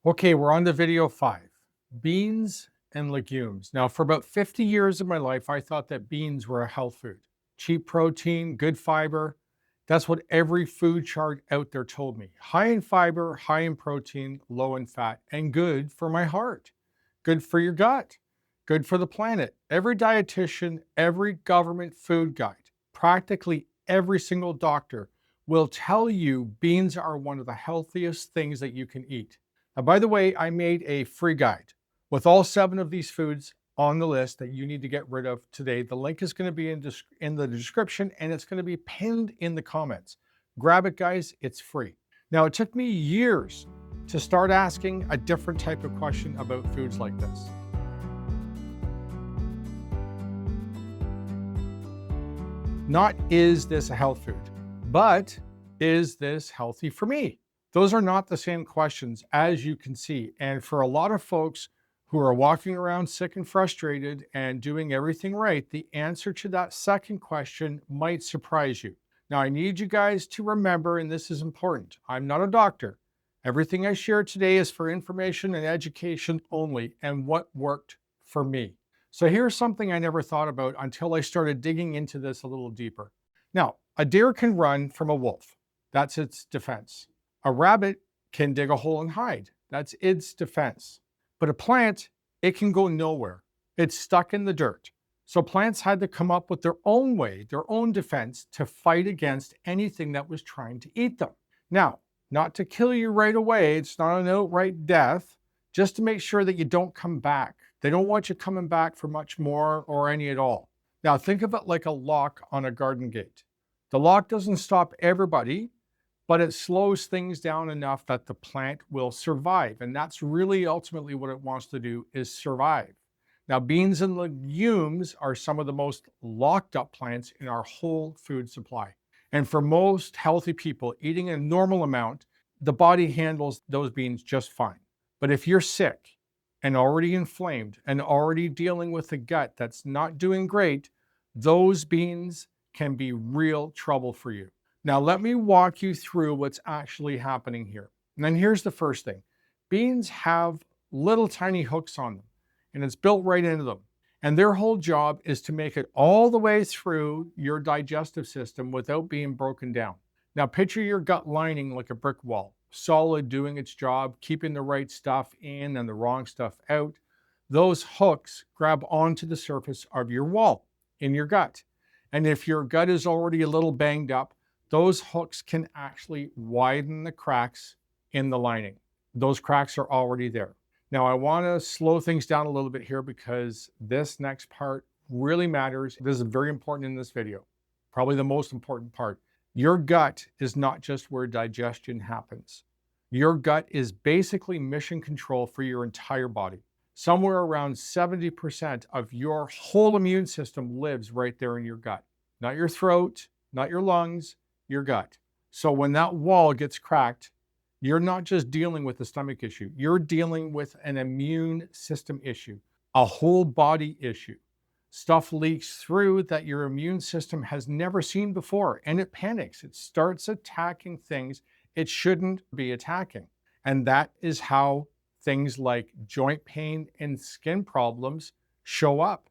Okay, we're on to video 5, beans and legumes. Now, for about 50 years of my life, I thought that beans were a health food. Cheap protein, good fiber. That's what every food chart out there told me. High in fiber, high in protein, low in fat, and good for my heart. Good for your gut. Good for the planet. Every dietitian, every government food guide, practically every single doctor will tell you beans are one of the healthiest things that you can eat. Now, by the way, I made a free guide with all 7 of these foods on the list that you need to get rid of today. The link is going to be in the description, and it's going to be pinned in the comments. Grab it, guys. It's free. Now, it took me years to start asking a different type of question about foods like this. Not, is this a health food, but is this healthy for me? Those are not the same questions, as you can see. And for a lot of folks who are walking around sick and frustrated and doing everything right, the answer to that second question might surprise you. Now, I need you guys to remember, and this is important, I'm not a doctor. Everything I share today is for information and education only, and what worked for me. So here's something I never thought about until I started digging into this a little deeper. Now, a deer can run from a wolf. That's its defense. A rabbit can dig a hole and hide. That's its defense. But a plant, it can go nowhere. It's stuck in the dirt. So plants had to come up with their own way, their own defense to fight against anything that was trying to eat them. Now, not to kill you right away, it's not an outright death, just to make sure that you don't come back. They don't want you coming back for much more or any at all. Now, think of it like a lock on a garden gate. The lock doesn't stop everybody, but it slows things down enough that the plant will survive. And that's really ultimately what it wants to do, is survive. Now, beans and legumes are some of the most locked up plants in our whole food supply. And for most healthy people, eating a normal amount, the body handles those beans just fine. But if you're sick and already inflamed and already dealing with a gut that's not doing great, those beans can be real trouble for you. Now, let me walk you through what's actually happening here. And then here's the first thing. Beans have little tiny hooks on them, and it's built right into them. And their whole job is to make it all the way through your digestive system without being broken down. Now, picture your gut lining like a brick wall, solid, doing its job, keeping the right stuff in and the wrong stuff out. Those hooks grab onto the surface of your wall in your gut. And if your gut is already a little banged up, those hooks can actually widen the cracks in the lining. Those cracks are already there. Now, I want to slow things down a little bit here because this next part really matters. This is very important in this video, probably the most important part. Your gut is not just where digestion happens. Your gut is basically mission control for your entire body. Somewhere around 70% of your whole immune system lives right there in your gut. Not your throat, not your lungs, your gut. So when that wall gets cracked, you're not just dealing with a stomach issue, you're dealing with an immune system issue, a whole body issue. Stuff leaks through that your immune system has never seen before, and it panics. It starts attacking things it shouldn't be attacking. And that is how things like joint pain and skin problems show up.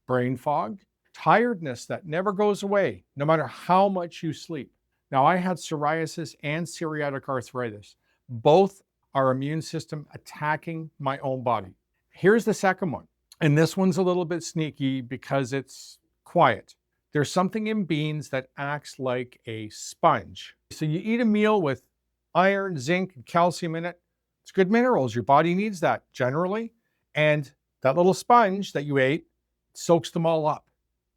Brain fog, tiredness that never goes away, no matter how much you sleep. Now, I had psoriasis and psoriatic arthritis. Both are immune system attacking my own body. Here's the second one. And this one's a little bit sneaky because it's quiet. There's something in beans that acts like a sponge. So you eat a meal with iron, zinc, and calcium in it. It's good minerals. Your body needs that generally. And that little sponge that you ate soaks them all up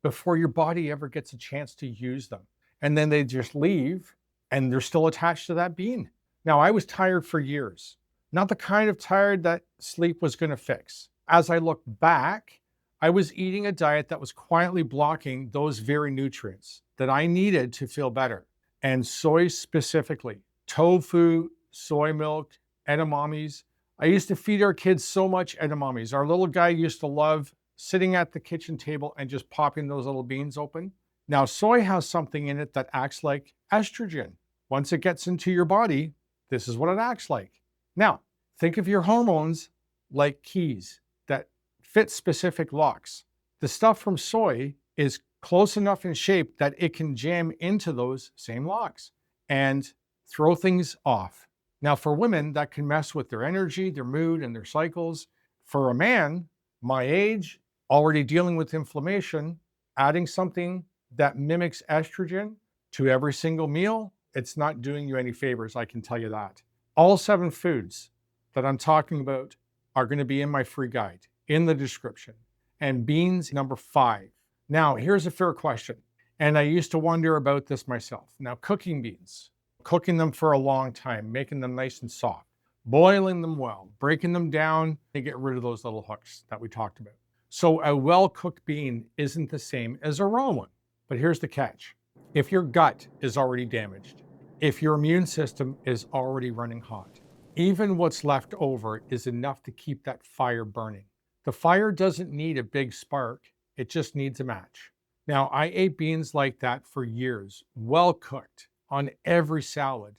before your body ever gets a chance to use them. And then they just leave and they're still attached to that bean. Now, I was tired for years, not the kind of tired that sleep was going to fix. As I look back, I was eating a diet that was quietly blocking those very nutrients that I needed to feel better. And soy specifically, tofu, soy milk, edamames. I used to feed our kids so much edamames. Our little guy used to love sitting at the kitchen table and just popping those little beans open. Now, soy has something in it that acts like estrogen. Once it gets into your body, this is what it acts like. Now, Think of your hormones like keys that fit specific locks. The stuff from soy is close enough in shape that it can jam into those same locks and throw things off. Now, for women, that can mess with their energy, their mood, and their cycles. For a man, my age, already dealing with inflammation, adding something that mimics estrogen to every single meal, it's not doing you any favors, I can tell you that. All 7 foods that I'm talking about are going to be in my free guide in the description. And beans, number 5. Now, here's a fair question. And I used to wonder about this myself. Now, cooking beans, cooking them for a long time, making them nice and soft, boiling them well, breaking them down to get rid of those little hooks that we talked about. So a well-cooked bean isn't the same as a raw one. But here's the catch. If your gut is already damaged, if your immune system is already running hot, even what's left over is enough to keep that fire burning. The fire doesn't need a big spark, it just needs a match. Now, I ate beans like that for years, well cooked, on every salad,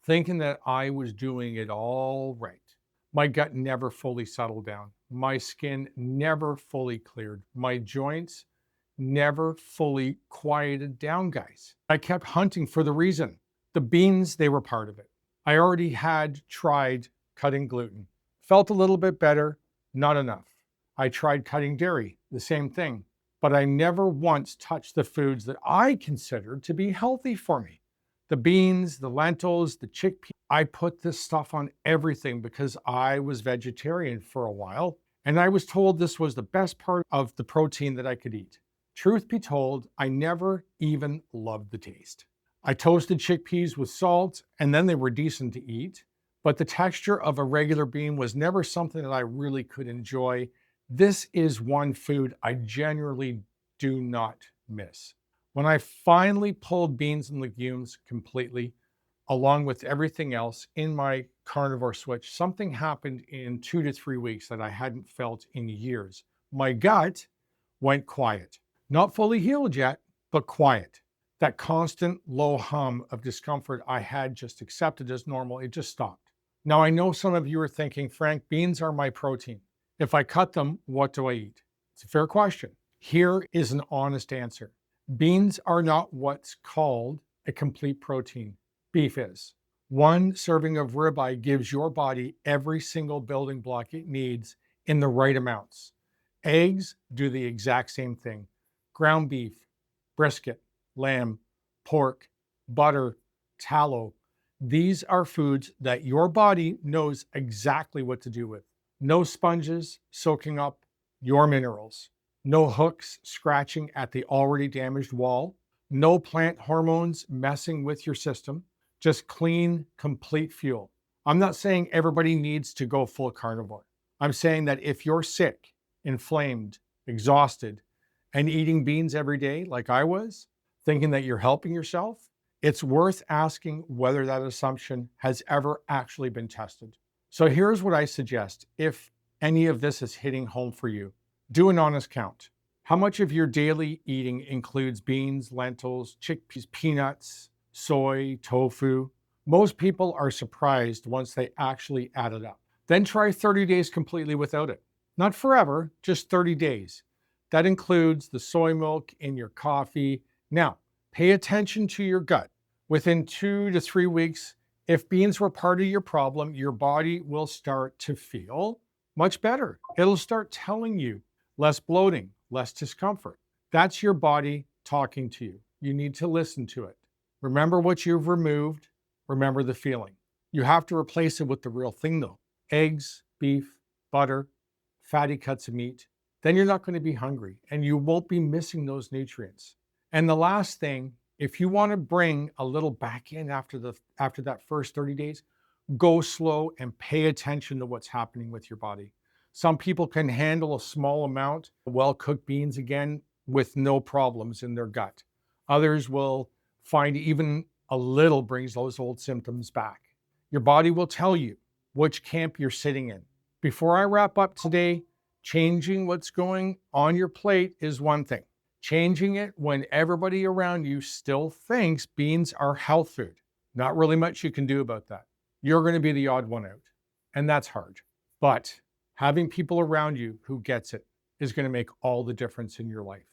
thinking that I was doing it all right. My gut never fully settled down. My skin never fully cleared. My joints never fully quieted down, guys. I kept hunting for the reason. The beans, they were part of it. I already had tried cutting gluten. Felt a little bit better, not enough. I tried cutting dairy, the same thing. But I never once touched the foods that I considered to be healthy for me. The beans, the lentils, the chickpeas. I put this stuff on everything because I was vegetarian for a while, and I was told this was the best part of the protein that I could eat. Truth be told, I never even loved the taste. I toasted chickpeas with salt, and then they were decent to eat, but the texture of a regular bean was never something that I really could enjoy. This is one food I genuinely do not miss. When I finally pulled beans and legumes completely, along with everything else in my carnivore switch, something happened in 2 to 3 weeks that I hadn't felt in years. My gut went quiet. Not fully healed yet, but quiet. That constant low hum of discomfort I had just accepted as normal, it just stopped. Now, I know some of you are thinking, Frank, beans are my protein. If I cut them, what do I eat? It's a fair question. Here is an honest answer. Beans are not what's called a complete protein. Beef is. 1 serving of ribeye gives your body every single building block it needs in the right amounts. Eggs do the exact same thing. Ground beef, brisket, lamb, pork, butter, tallow. These are foods that your body knows exactly what to do with. No sponges soaking up your minerals. No hooks scratching at the already damaged wall. No plant hormones messing with your system. Just clean, complete fuel. I'm not saying everybody needs to go full carnivore. I'm saying that if you're sick, inflamed, exhausted, and eating beans every day like I was, thinking that you're helping yourself, it's worth asking whether that assumption has ever actually been tested. So here's what I suggest. If any of this is hitting home for you, do an honest count. How much of your daily eating includes beans, lentils, chickpeas, peanuts, soy, tofu? Most people are surprised once they actually add it up. Then try 30 days completely without it. Not forever, just 30 days. That includes the soy milk in your coffee. Now, pay attention to your gut. Within 2 to 3 weeks, if beans were part of your problem, your body will start to feel much better. It'll start telling you less bloating, less discomfort. That's your body talking to you. You need to listen to it. Remember what you've removed. Remember the feeling. You have to replace it with the real thing though. Eggs, beef, butter, fatty cuts of meat. Then you're not going to be hungry and you won't be missing those nutrients. And the last thing, if you want to bring a little back in after that first 30 days, go slow and pay attention to what's happening with your body. Some people can handle a small amount of well-cooked beans again with no problems in their gut. Others will find even a little brings those old symptoms back. Your body will tell you which camp you're sitting in. Before I wrap up today, changing what's going on your plate is one thing. Changing it when everybody around you still thinks beans are health food. Not really much you can do about that. You're going to be the odd one out. And that's hard. But having people around you who gets it is going to make all the difference in your life.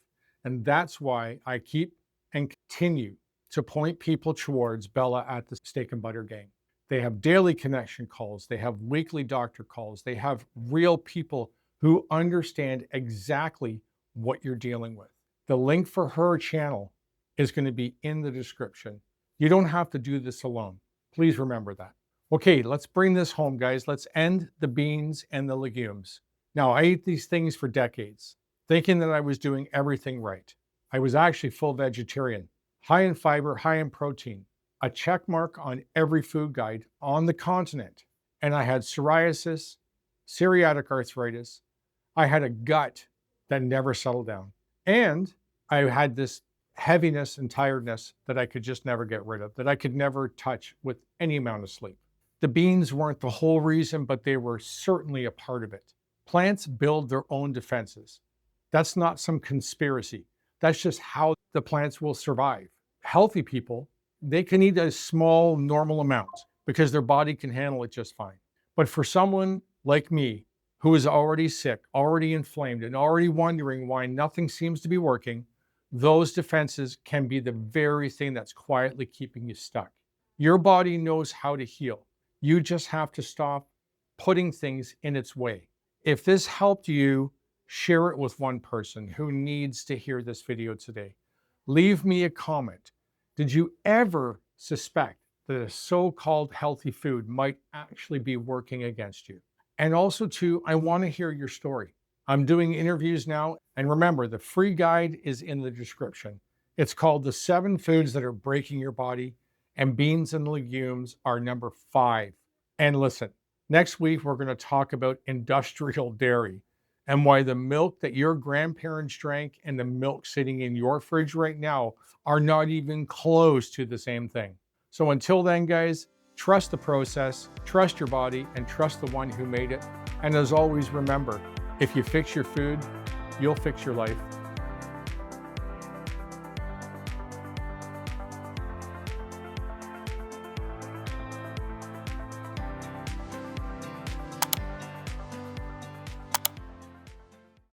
And that's why I keep and continue to point people towards Bella at the Steak and Butter Gang. They have daily connection calls. They have weekly doctor calls. They have real people who understand exactly what you're dealing with. The link for her channel is going to be in the description. You don't have to do this alone. Please remember that. Okay, let's bring this home, guys. Let's end the beans and the legumes. Now, I ate these things for decades, thinking that I was doing everything right. I was actually full vegetarian, high in fiber, high in protein, a check mark on every food guide on the continent. And I had psoriasis, psoriatic arthritis. I had a gut that never settled down. And I had this heaviness and tiredness that I could just never get rid of, that I could never touch with any amount of sleep. The beans weren't the whole reason, but they were certainly a part of it. Plants build their own defenses. That's not some conspiracy. That's just how the plants will survive. Healthy people, they can eat a small, normal amount because their body can handle it just fine. But for someone like me, who is already sick, already inflamed, and already wondering why nothing seems to be working, those defenses can be the very thing that's quietly keeping you stuck. Your body knows how to heal. You just have to stop putting things in its way. If this helped you, share it with one person who needs to hear this video today. Leave me a comment. Did you ever suspect that a so-called healthy food might actually be working against you? And also too, I want to hear your story. I'm doing interviews now. And remember, the free guide is in the description. It's called The 7 Foods That Are Breaking Your Body, and beans and legumes are number 5. And listen, next week, we're going to talk about industrial dairy and why the milk that your grandparents drank and the milk sitting in your fridge right now are not even close to the same thing. So until then, guys, trust the process, trust your body, and trust the one who made it. And as always, remember, if you fix your food, you'll fix your life.